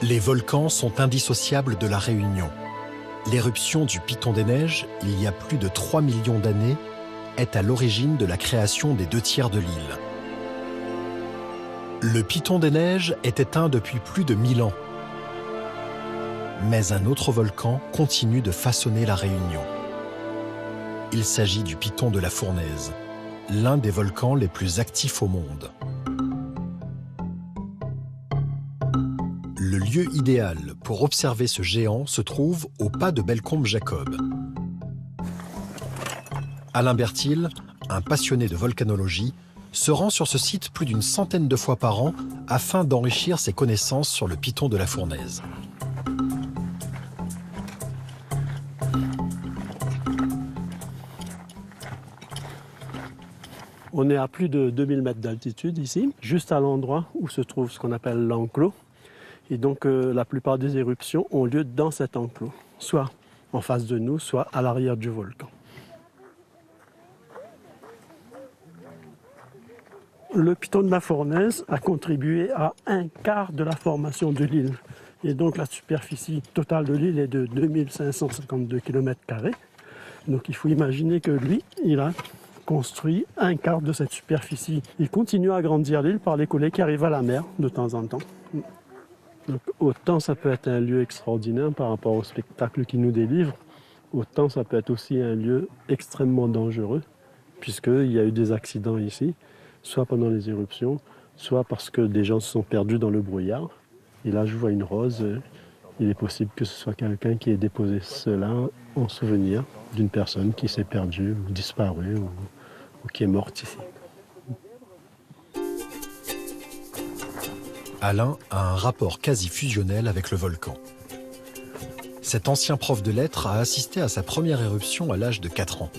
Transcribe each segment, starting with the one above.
Les volcans sont indissociables de la Réunion. L'éruption du Piton des Neiges, il y a plus de 3 millions d'années, est à l'origine de la création des 2/3 de l'île. Le Piton des Neiges est éteint depuis plus de 1000 ans. Mais un autre volcan continue de façonner la Réunion. Il s'agit du Piton de la Fournaise, l'un des volcans les plus actifs au monde. Le lieu idéal pour observer ce géant se trouve au pas de Bellecombe-Jacob. Alain Berthil, un passionné de volcanologie, se rend sur ce site plus d'une centaine de fois par an afin d'enrichir ses connaissances sur le Piton de la Fournaise. On est à plus de 2000 mètres d'altitude ici, juste à l'endroit où se trouve ce qu'on appelle l'enclos. Et donc la plupart des éruptions ont lieu dans cet enclos, soit en face de nous, soit à l'arrière du volcan. Le Piton de la Fournaise a contribué à 1/4 de la formation de l'île. Et donc la superficie totale de l'île est de 2552 km². Donc il faut imaginer que lui, il a construit 1/4 de cette superficie. Il continue à agrandir l'île par les coulées qui arrivent à la mer de temps en temps. Donc, autant ça peut être un lieu extraordinaire par rapport au spectacle qu'il nous délivre, autant ça peut être aussi un lieu extrêmement dangereux, puisqu'il y a eu des accidents ici, soit pendant les éruptions, soit parce que des gens se sont perdus dans le brouillard. Et là, je vois une rose. Il est possible que ce soit quelqu'un qui ait déposé cela en souvenir d'une personne qui s'est perdue ou disparue ou qui est morte ici. Alain a un rapport quasi fusionnel avec le volcan. Cet ancien prof de lettres a assisté à sa première éruption à l'âge de 4 ans.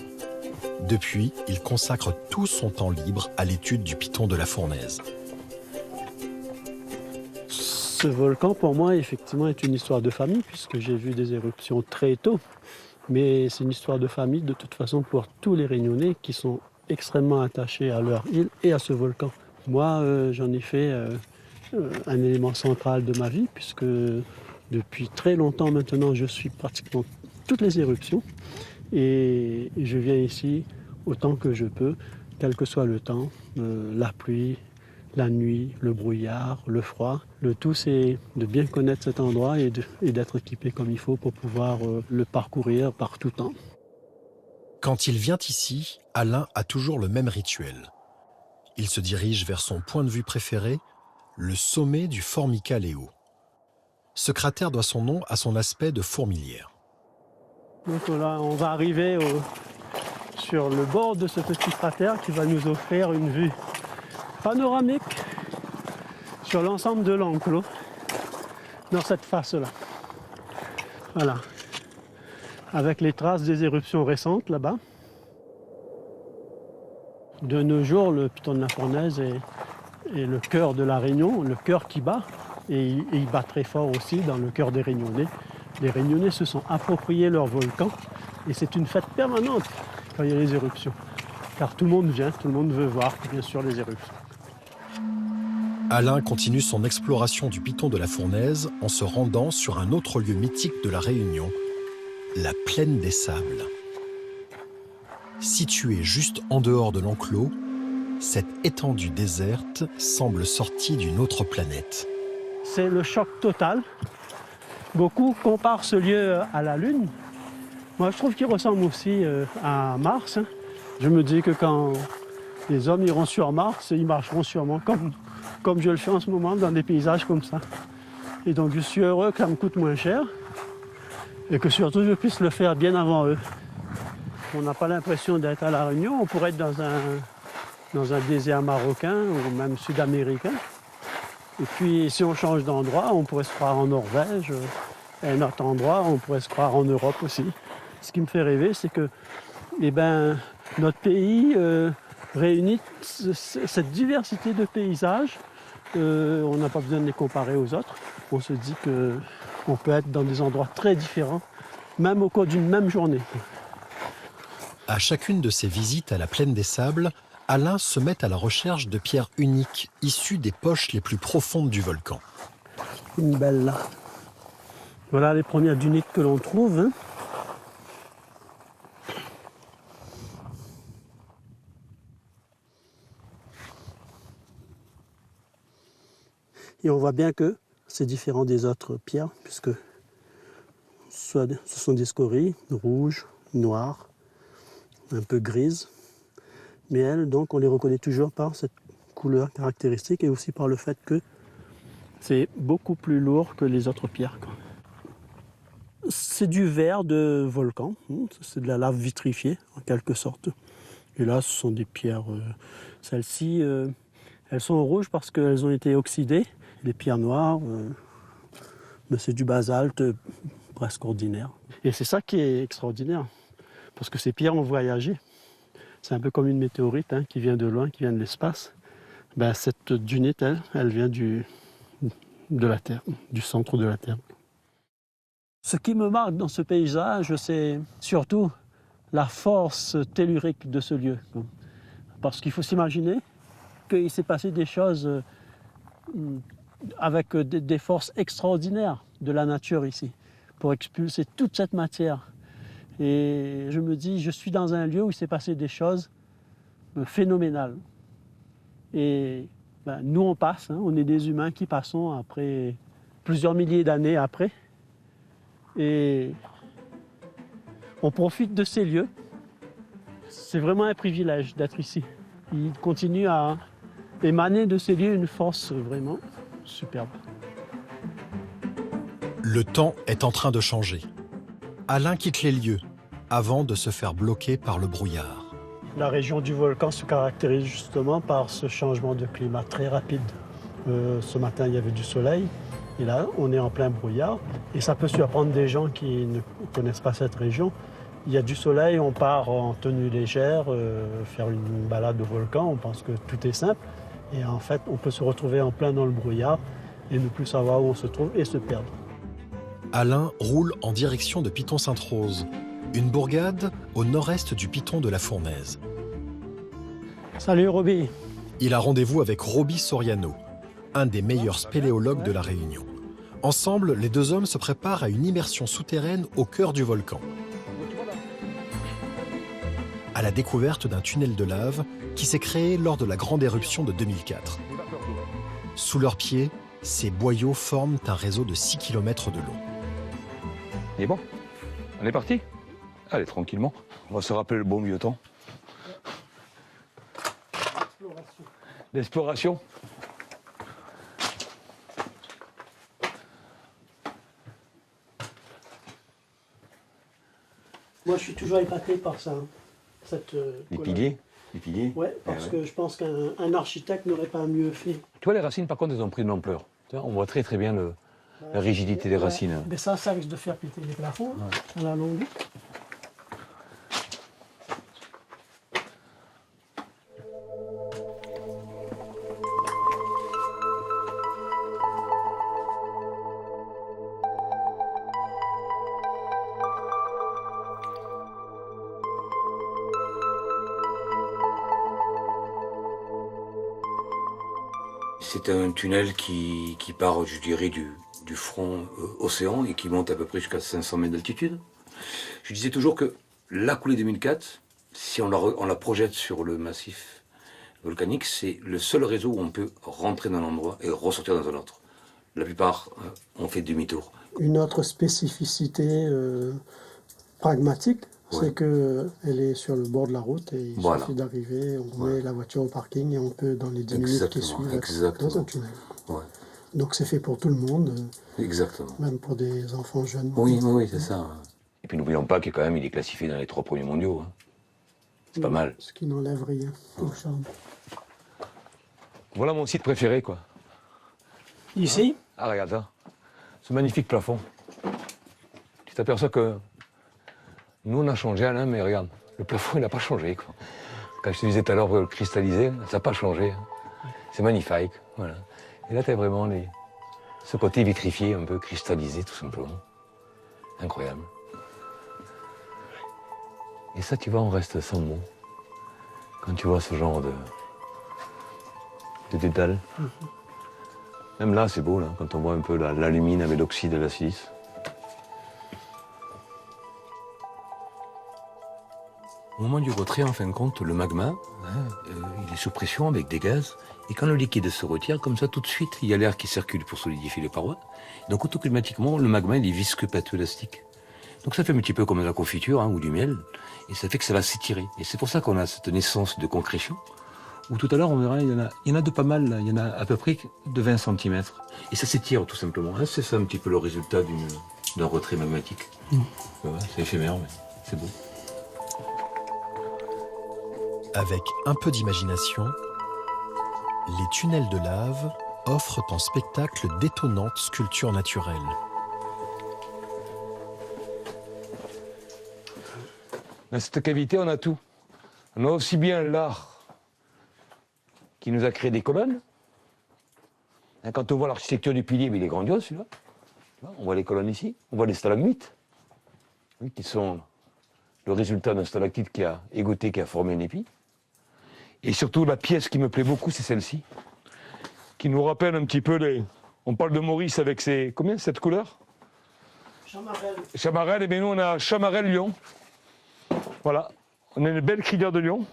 Depuis, il consacre tout son temps libre à l'étude du Piton de la Fournaise. Ce volcan, pour moi, effectivement, est une histoire de famille, puisque j'ai vu des éruptions très tôt. Mais c'est une histoire de famille, de toute façon, pour tous les Réunionnais qui sont extrêmement attachés à leur île et à ce volcan. Moi, j'en ai fait un élément central de ma vie, puisque depuis très longtemps maintenant, je suis pratiquement toutes les éruptions. Et je viens ici autant que je peux, quel que soit le temps, la pluie, la nuit, le brouillard, le froid. Le tout, c'est de bien connaître cet endroit et d'être équipé comme il faut pour pouvoir le parcourir par tout temps. Quand il vient ici, Alain a toujours le même rituel. Il se dirige vers son point de vue préféré, le sommet du Formica Leo. Ce cratère doit son nom à son aspect de fourmilière. Donc là, on va arriver sur le bord de ce petit cratère qui va nous offrir une vue panoramique sur l'ensemble de l'enclos dans cette face-là. Voilà. Avec les traces des éruptions récentes là-bas. De nos jours, le Piton de la Fournaise est le cœur de la Réunion, le cœur qui bat. Et il bat très fort aussi dans le cœur des Réunionnais. Les Réunionnais se sont appropriés leur volcan et c'est une fête permanente quand il y a les éruptions. Car tout le monde vient, tout le monde veut voir, bien sûr, les éruptions. Alain continue son exploration du Piton de la Fournaise en se rendant sur un autre lieu mythique de la Réunion, la Plaine des Sables. Située juste en dehors de l'enclos, cette étendue déserte semble sortie d'une autre planète. C'est le choc total. Beaucoup comparent ce lieu à la Lune. Moi, je trouve qu'il ressemble aussi à Mars. Je me dis que quand les hommes iront sur Mars, ils marcheront sûrement comme je le fais en ce moment dans des paysages comme ça. Et donc, je suis heureux que ça me coûte moins cher et que surtout, je puisse le faire bien avant eux. On n'a pas l'impression d'être à La Réunion. On pourrait être dans un désert marocain ou même sud-américain. Et puis, si on change d'endroit, on pourrait se croire en Norvège. À un autre endroit, on pourrait se croire en Europe aussi. Ce qui me fait rêver, c'est que notre pays réunit cette diversité de paysages. On n'a pas besoin de les comparer aux autres. On se dit qu'on peut être dans des endroits très différents, même au cours d'une même journée. À chacune de ses visites à la Plaine des Sables, Alain se met à la recherche de pierres uniques issues des poches les plus profondes du volcan. Une belle là. Voilà les premières dunites que l'on trouve. Hein. Et on voit bien que c'est différent des autres pierres, puisque ce sont des scories rouges, noires, un peu grises. Mais elles, donc, on les reconnaît toujours par cette couleur caractéristique et aussi par le fait que c'est beaucoup plus lourd que les autres pierres. C'est du verre de volcan, c'est de la lave vitrifiée en quelque sorte. Et là, ce sont des pierres, celles-ci, elles sont rouges parce qu'elles ont été oxydées. Les pierres noires, mais c'est du basalte presque ordinaire. Et c'est ça qui est extraordinaire, parce que ces pierres ont voyagé. C'est un peu comme une météorite qui vient de loin, qui vient de l'espace. Ben, cette dunite, elle vient de la Terre, du centre de la Terre. Ce qui me marque dans ce paysage, c'est surtout la force tellurique de ce lieu. Parce qu'il faut s'imaginer qu'il s'est passé des choses avec des forces extraordinaires de la nature ici, pour expulser toute cette matière. Et je me dis, je suis dans un lieu où il s'est passé des choses phénoménales. Et ben, nous, on passe, on est des humains qui passons après plusieurs milliers d'années après. Et on profite de ces lieux. C'est vraiment un privilège d'être ici. Il continue à émaner de ces lieux une force vraiment superbe. Le temps est en train de changer. Alain quitte les lieux avant de se faire bloquer par le brouillard. La région du volcan se caractérise justement par ce changement de climat très rapide. Ce matin, il y avait du soleil. Et là, on est en plein brouillard. Et ça peut surprendre des gens qui ne connaissent pas cette région. Il y a du soleil, on part en tenue légère, faire une balade au volcan. On pense que tout est simple. Et en fait, on peut se retrouver en plein dans le brouillard et ne plus savoir où on se trouve et se perdre. Alain roule en direction de Piton-Sainte-Rose, une bourgade au nord-est du Piton de la Fournaise. Salut Roby. Il a rendez-vous avec Roby Soriano, un des meilleurs spéléologues de la Réunion. Ensemble, les deux hommes se préparent à une immersion souterraine au cœur du volcan, à la découverte d'un tunnel de lave qui s'est créé lors de la grande éruption de 2004. Sous leurs pieds, ces boyaux forment un réseau de 6 km de long. Et bon, on est parti? Allez, tranquillement. On va se rappeler le bon vieux temps. L'exploration. Moi, je suis toujours épaté par ça. Les piliers? Les piliers? Ouais, parce que je pense qu'un architecte n'aurait pas mieux fait. Tu vois, les racines, par contre, elles ont pris de l'ampleur. On voit très très bien la rigidité des racines. Mais ça risque de faire péter les plafonds à la longue. C'est un tunnel qui part, je dirais, du front océan et qui monte à peu près jusqu'à 500 mètres d'altitude. Je disais toujours que la coulée 2004, si on la projette sur le massif volcanique, c'est le seul réseau où on peut rentrer dans un endroit et ressortir dans un autre. La plupart ont fait demi-tour. Une autre spécificité pragmatique, c'est qu'elle est sur le bord de la route et il suffit d'arriver, on met la voiture au parking et on peut, dans les 10 minutes qui suivent, être dans un tunnel. Ouais. Donc c'est fait pour tout le monde, même pour des enfants jeunes. Oui, c'est ça. Et puis n'oublions pas qu'il est classifié dans les 3 premiers mondiaux. C'est pas mal. Ce qui n'enlève rien au charme. Voilà mon site préféré, quoi. Ici? Ah, regarde ça. Ce magnifique plafond. Tu t'aperçois que nous, on a changé, Alain, mais regarde, le plafond, il n'a pas changé, quoi. Quand je te disais tout à l'heure cristallisé, ça n'a pas changé. C'est magnifique, voilà. Et là, tu as vraiment ce côté vitrifié, un peu cristallisé, tout simplement. Incroyable. Et ça, tu vois, on reste sans mots. Quand tu vois ce genre de dédale. Même là, c'est beau, là, quand on voit un peu la lumine avec l'oxyde de la silice. Au moment du retrait, en fin de compte, le magma, il est sous pression avec des gaz. Et quand le liquide se retire, comme ça, tout de suite, il y a l'air qui circule pour solidifier les parois. Donc automatiquement, le magma, il est visqueux, pâteux, élastique. Donc ça fait un petit peu comme de la confiture ou du miel. Et ça fait que ça va s'étirer. Et c'est pour ça qu'on a cette naissance de concrétion. Où tout à l'heure, on verra, il y en a de pas mal. Là. Il y en a à peu près de 20 cm. Et ça s'étire tout simplement. C'est ça un petit peu le résultat d'un retrait magmatique. Ouais, c'est éphémère, mais c'est beau. Avec un peu d'imagination, les tunnels de lave offrent en spectacle d'étonnantes sculptures naturelles. Dans cette cavité, on a tout. On a aussi bien l'art qui nous a créé des colonnes. Quand on voit l'architecture du pilier, il est grandiose celui-là. On voit les colonnes ici, on voit les stalagmites, qui sont le résultat d'un stalactite qui a égoutté, qui a formé un épi. Et surtout, la pièce qui me plaît beaucoup, c'est celle-ci, qui nous rappelle un petit peu les... On parle de Maurice avec ses... Combien, cette couleur? Chamarelle. Chamarelle, et bien nous, on a Chamarelle-Lion. Voilà, on a une belle crinière de lion,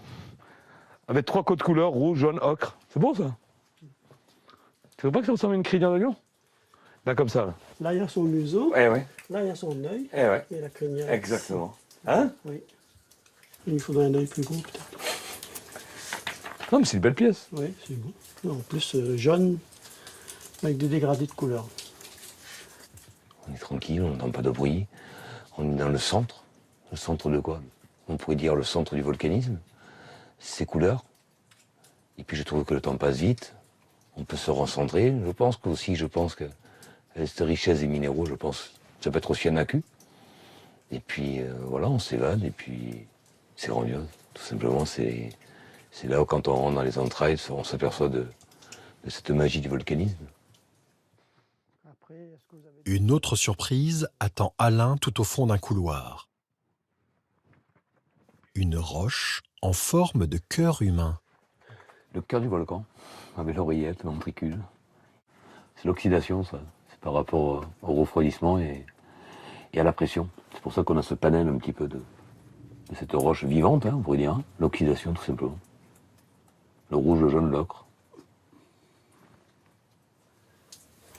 avec 3 codes couleurs, rouge, jaune, ocre. C'est beau, ça? Tu vois pas que ça ressemble à une crinière de lion? Là, comme ça, là. Là, il y a son museau. Eh ouais. Là, il y a son œil. Eh ouais. Et la crinière. Exactement. Hein? Oui. Il nous faudrait un œil plus gros, peut-être. Non, mais c'est une belle pièce. Oui, c'est beau. En plus, jaune, avec des dégradés de couleurs. On est tranquille, on n'entend pas de bruit. On est dans le centre. Le centre de quoi? On pourrait dire le centre du volcanisme. Ces couleurs. Et puis je trouve que le temps passe vite. On peut se recentrer. Je pense que cette richesse des minéraux, je pense que ça peut être aussi un accu. Et puis voilà, on s'évade et puis c'est grandiose. Tout simplement, c'est là où quand on rentre dans les entrailles, on s'aperçoit de cette magie du volcanisme. Une autre surprise attend Alain tout au fond d'un couloir. Une roche en forme de cœur humain. Le cœur du volcan, avec l'oreillette, le ventricule. C'est l'oxydation, ça. C'est par rapport au refroidissement et à la pression. C'est pour ça qu'on a ce panel un petit peu de cette roche vivante, on pourrait dire. L'oxydation, tout simplement. Le rouge, le jaune, l'ocre.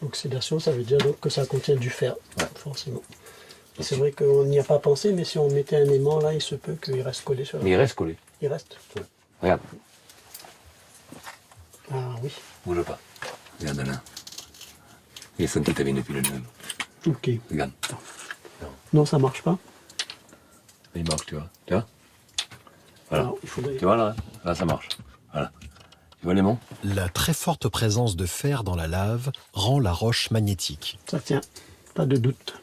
L'oxydation, ça veut dire donc que ça contient du fer, forcément. C'est vrai qu'on n'y a pas pensé, mais si on mettait un aimant là, il se peut qu'il reste collé sur la... Mais il reste collé. Il reste. Ouais. Regarde. Ah oui. Bouge pas. Regarde Alain. Il y a ça qui t'avait depuis le même. Ok. Regarde. Non, ça marche pas. Il marche, tu vois. Tu vois? Voilà. Alors, il faudrait... Tu vois là? Là, ça marche. Voilà. Tu vois l'aimant? La très forte présence de fer dans la lave rend la roche magnétique. Ça tient, pas de doute.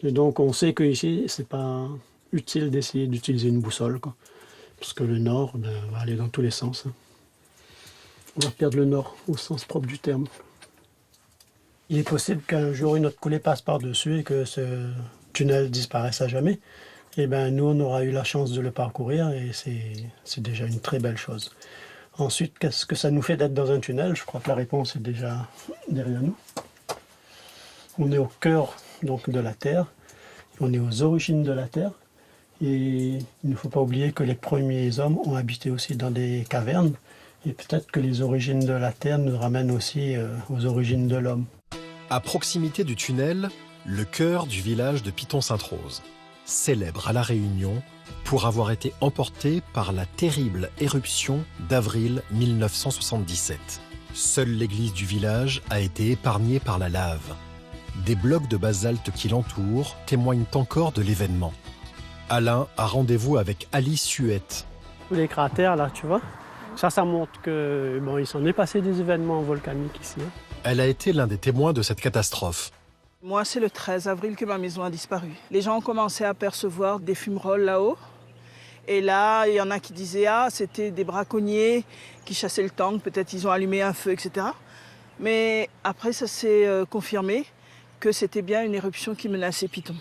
Et donc on sait qu'ici, c'est pas utile d'essayer d'utiliser une boussole, quoi. Parce que le nord va aller dans tous les sens. On va perdre le nord au sens propre du terme. Il est possible qu'un jour une autre coulée passe par-dessus et que ce tunnel disparaisse à jamais. Et bien nous, on aura eu la chance de le parcourir et c'est déjà une très belle chose. Ensuite, qu'est-ce que ça nous fait d'être dans un tunnel? Je crois que la réponse est déjà derrière nous. On est au cœur donc, de la Terre, on est aux origines de la Terre, et il ne faut pas oublier que les premiers hommes ont habité aussi dans des cavernes, et peut-être que les origines de la Terre nous ramènent aussi aux origines de l'homme. À proximité du tunnel, le cœur du village de Piton-Sainte-Rose, célèbre à La Réunion pour avoir été emporté par la terrible éruption d'avril 1977. Seule l'église du village a été épargnée par la lave. Des blocs de basalte qui l'entourent témoignent encore de l'événement. Alain a rendez-vous avec Alice Huette. Les cratères, là, tu vois, ça montre que bon, il s'en est passé des événements volcaniques ici. Elle a été l'un des témoins de cette catastrophe. Moi, c'est le 13 avril que ma maison a disparu. Les gens ont commencé à percevoir des fumerolles là-haut. Et là, il y en a qui disaient « Ah, c'était des braconniers qui chassaient le tank, peut-être ils ont allumé un feu, etc. » Mais après, ça s'est confirmé que c'était bien une éruption qui menaçait Piton.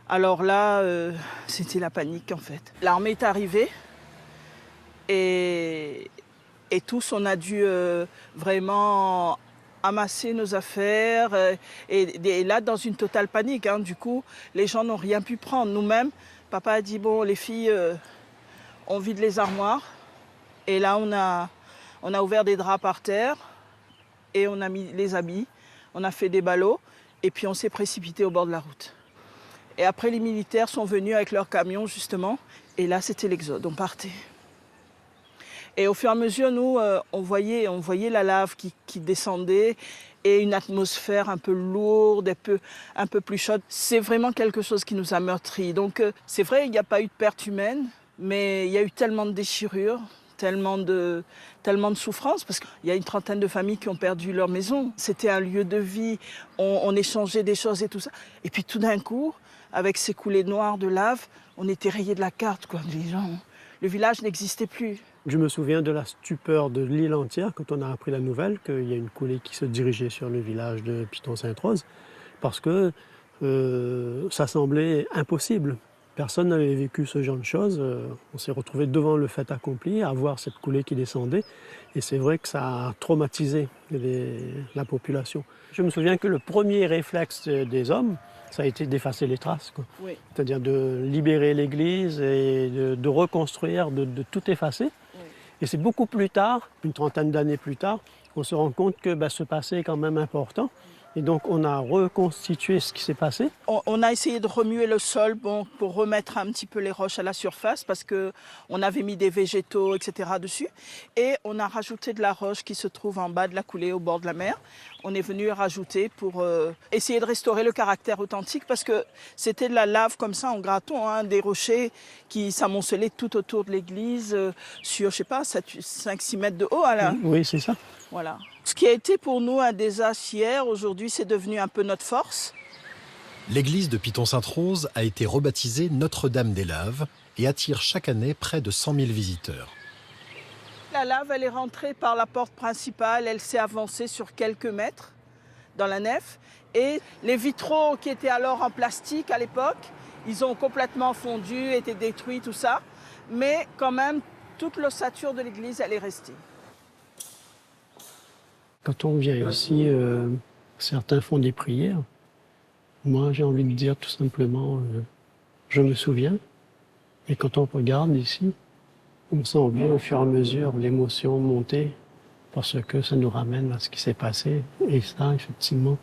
Alors là, c'était la panique en fait. L'armée est arrivée et Et tous, on a dû vraiment amasser nos affaires et là, dans une totale panique. Hein. Du coup, les gens n'ont rien pu prendre. Nous-mêmes, papa a dit, bon, les filles, on vide les armoires. Et là, on a ouvert des draps par terre et on a mis les habits. On a fait des ballots et puis on s'est précipité au bord de la route. Et après, les militaires sont venus avec leurs camions, justement. Et là, c'était l'exode, on partait. Et au fur et à mesure, nous, on voyait la lave qui descendait et une atmosphère un peu lourde, un peu plus chaude. C'est vraiment quelque chose qui nous a meurtris. Donc, c'est vrai, il n'y a pas eu de perte humaine, mais il y a eu tellement de déchirures, tellement de souffrance, parce qu'il y a une trentaine de familles qui ont perdu leur maison. C'était un lieu de vie, on échangeait des choses et tout ça. Et puis tout d'un coup, avec ces coulées noires de lave, on était rayés de la carte, quoi. Les gens, le village n'existait plus. Je me souviens de la stupeur de l'île entière quand on a appris la nouvelle qu'il y a une coulée qui se dirigeait sur le village de Piton-Sainte-Rose, parce que ça semblait impossible. Personne n'avait vécu ce genre de choses. On s'est retrouvé devant le fait accompli, à voir cette coulée qui descendait. Et c'est vrai que ça a traumatisé la population. Je me souviens que le premier réflexe des hommes, ça a été d'effacer les traces. Oui. C'est-à-dire de libérer l'église et de reconstruire, de tout effacer. Oui. Et c'est beaucoup plus tard, une trentaine d'années plus tard, qu'on se rend compte que ce passé est quand même important. Et donc, on a reconstitué ce qui s'est passé. On a essayé de remuer le sol pour remettre un petit peu les roches à la surface parce qu'on avait mis des végétaux, etc. dessus. Et on a rajouté de la roche qui se trouve en bas de la coulée au bord de la mer. On est venu rajouter pour essayer de restaurer le caractère authentique parce que c'était de la lave comme ça en graton, hein, des rochers qui s'amoncelaient tout autour de l'église sur, je sais pas, 5-6 mètres de haut. Là. Oui, c'est ça. Voilà. Ce qui a été pour nous un désastre hier, aujourd'hui, c'est devenu un peu notre force. L'église de Piton-Sainte-Rose a été rebaptisée Notre-Dame-des-Laves et attire chaque année près de 100 000 visiteurs. La lave, elle est rentrée par la porte principale, elle s'est avancée sur quelques mètres dans la nef. Et les vitraux qui étaient alors en plastique à l'époque, ils ont complètement fondu, été détruits, tout ça. Mais quand même, toute l'ossature de l'église, elle est restée. Quand on vient ici, certains font des prières. Moi, j'ai envie de dire tout simplement, je me souviens. Et quand on regarde ici, on sent bien au fur et à mesure l'émotion monter parce que ça nous ramène à ce qui s'est passé. Et ça, effectivement,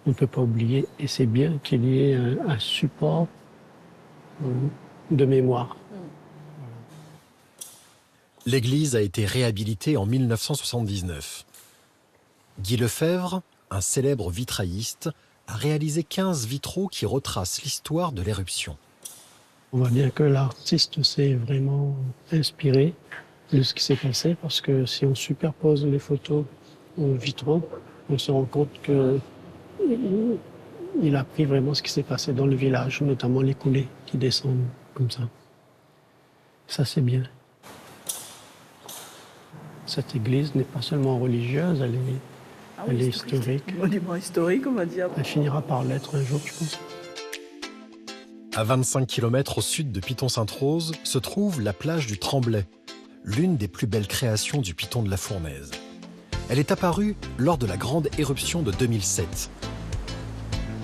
on ne peut pas oublier. Et c'est bien qu'il y ait un support de mémoire. L'église a été réhabilitée en 1979. Guy Lefebvre, un célèbre vitrailliste, a réalisé 15 vitraux qui retracent l'histoire de l'éruption. On voit bien que l'artiste s'est vraiment inspiré de ce qui s'est passé parce que si on superpose les photos aux vitraux, on se rend compte qu'il a pris vraiment ce qui s'est passé dans le village, notamment les coulées qui descendent comme ça. Ça, c'est bien. Cette église n'est pas seulement religieuse, elle est historique. Monument historique, on va dire. Elle finira par l'être un jour, je pense. À 25 km au sud de Piton-Sainte-Rose se trouve la plage du Tremblay, l'une des plus belles créations du piton de la Fournaise. Elle est apparue lors de la grande éruption de 2007,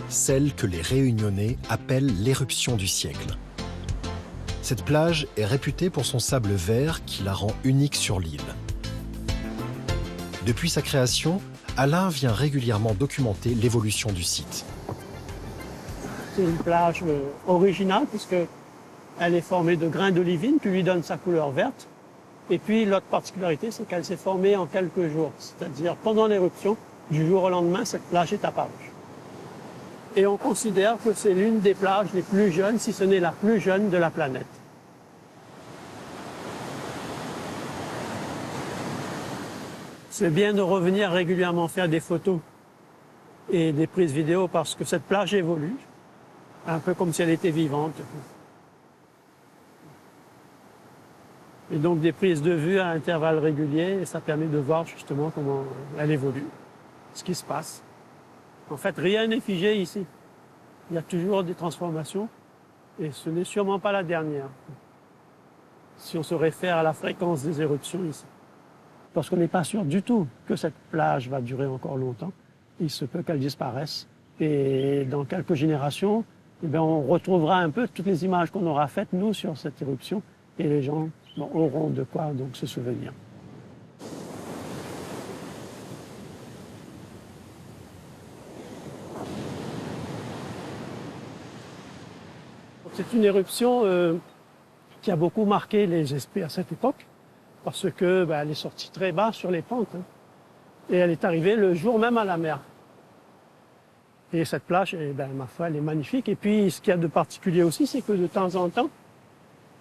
celle que les Réunionnais appellent l'éruption du siècle. Cette plage est réputée pour son sable vert qui la rend unique sur l'île. Depuis sa création, Alain vient régulièrement documenter l'évolution du site. C'est une plage originale puisqu'elle est formée de grains d'olivine qui lui donnent sa couleur verte. Et puis l'autre particularité, c'est qu'elle s'est formée en quelques jours. C'est-à-dire pendant l'éruption, du jour au lendemain, cette plage est apparue. Et on considère que c'est l'une des plages les plus jeunes, si ce n'est la plus jeune de la planète. C'est bien de revenir régulièrement faire des photos et des prises vidéo parce que cette plage évolue, un peu comme si elle était vivante. Et donc des prises de vue à intervalles réguliers, et ça permet de voir justement comment elle évolue, ce qui se passe. En fait, rien n'est figé ici. Il y a toujours des transformations, et ce n'est sûrement pas la dernière, si on se réfère à la fréquence des éruptions ici. parce qu'on n'est pas sûr du tout que cette plage va durer encore longtemps. Il se peut qu'elle disparaisse. Et dans quelques générations, eh bien, on retrouvera un peu toutes les images qu'on aura faites, nous, sur cette éruption. Et les gens auront de quoi donc se souvenir. C'est une éruption qui a beaucoup marqué les esprits à cette époque, parce que elle est sortie très bas sur les pentes, hein, et elle est arrivée le jour même à la mer. Et cette plage, ma foi, elle est magnifique. Et puis, ce qu'il y a de particulier aussi, c'est que de temps en temps,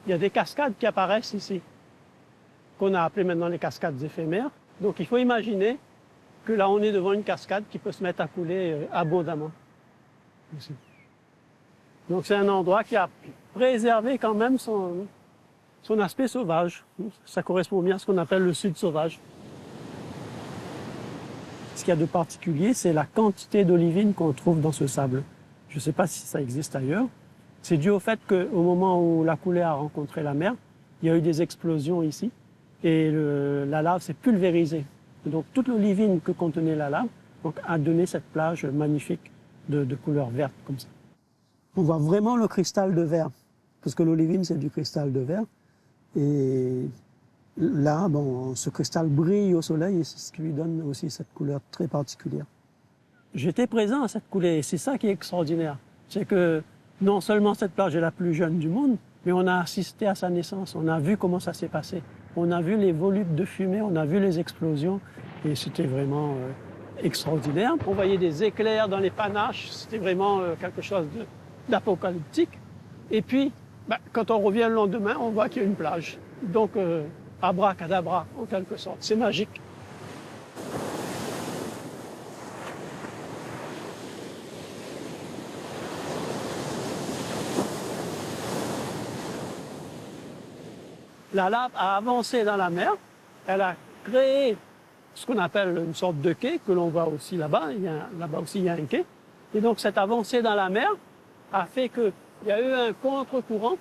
il y a des cascades qui apparaissent ici, qu'on a appelées maintenant les cascades éphémères. Donc, il faut imaginer que là, on est devant une cascade qui peut se mettre à couler abondamment. Ici. Donc, c'est un endroit qui a préservé quand même son aspect sauvage. Ça correspond bien à ce qu'on appelle le sud sauvage. Ce qu'il y a de particulier, c'est la quantité d'olivines qu'on trouve dans ce sable. Je ne sais pas si ça existe ailleurs. C'est dû au fait qu'au moment où la coulée a rencontré la mer, il y a eu des explosions ici et la lave s'est pulvérisée. Donc toute l'olivine que contenait la lave a donné cette plage magnifique de couleur verte comme ça. On voit vraiment le cristal de verre, parce que l'olivine c'est du cristal de verre. Et là, ce cristal brille au soleil et c'est ce qui lui donne aussi cette couleur très particulière. J'étais présent à cette coulée et c'est ça qui est extraordinaire. C'est que non seulement cette plage est la plus jeune du monde, mais on a assisté à sa naissance, on a vu comment ça s'est passé. On a vu les volutes de fumée, on a vu les explosions et c'était vraiment extraordinaire. On voyait des éclairs dans les panaches, c'était vraiment quelque chose d'apocalyptique. Et puis, quand on revient le lendemain, on voit qu'il y a une plage. Donc, abracadabra, en quelque sorte. C'est magique. La lave a avancé dans la mer. Elle a créé ce qu'on appelle une sorte de quai, que l'on voit aussi là-bas. Là-bas aussi, il y a un quai. Et donc, cette avancée dans la mer a fait qu'il y a eu un contre-courant.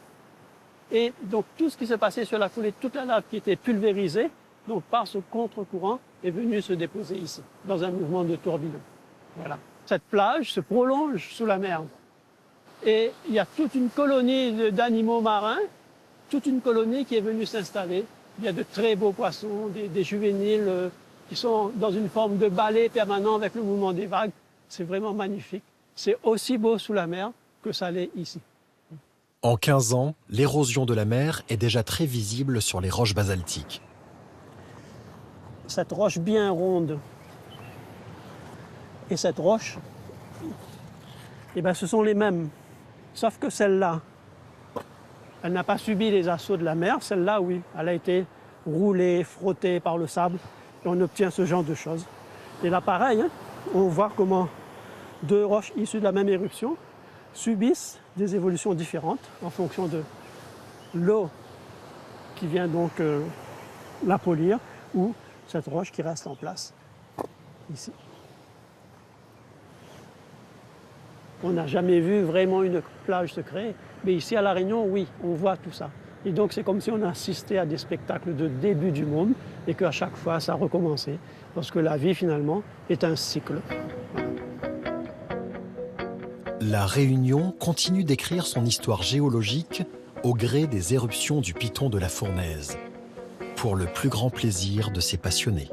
Et donc, tout ce qui s'est passé sur la coulée, toute la lave qui était pulvérisée, donc par ce contre-courant, est venue se déposer ici, dans un mouvement de tourbillon. Voilà. Cette plage se prolonge sous la mer. Et il y a toute une colonie d'animaux marins, toute une colonie qui est venue s'installer. Il y a de très beaux poissons, des juvéniles qui sont dans une forme de balai permanent avec le mouvement des vagues. C'est vraiment magnifique. C'est aussi beau sous la mer que ça l'est ici. En 15 ans, l'érosion de la mer est déjà très visible sur les roches basaltiques. Cette roche bien ronde et cette roche, ce sont les mêmes. Sauf que celle-là, elle n'a pas subi les assauts de la mer. Celle-là, oui, elle a été roulée, frottée par le sable. Et on obtient ce genre de choses. Et là, pareil, on voit comment deux roches issues de la même éruption subissent des évolutions différentes en fonction de l'eau qui vient donc la polir ou cette roche qui reste en place ici. On n'a jamais vu vraiment une plage se créer, mais ici à La Réunion, oui, on voit tout ça. Et donc c'est comme si on assistait à des spectacles de début du monde et qu'à chaque fois ça recommençait, parce que la vie finalement est un cycle. La Réunion continue d'écrire son histoire géologique au gré des éruptions du Piton de la Fournaise, pour le plus grand plaisir de ses passionnés.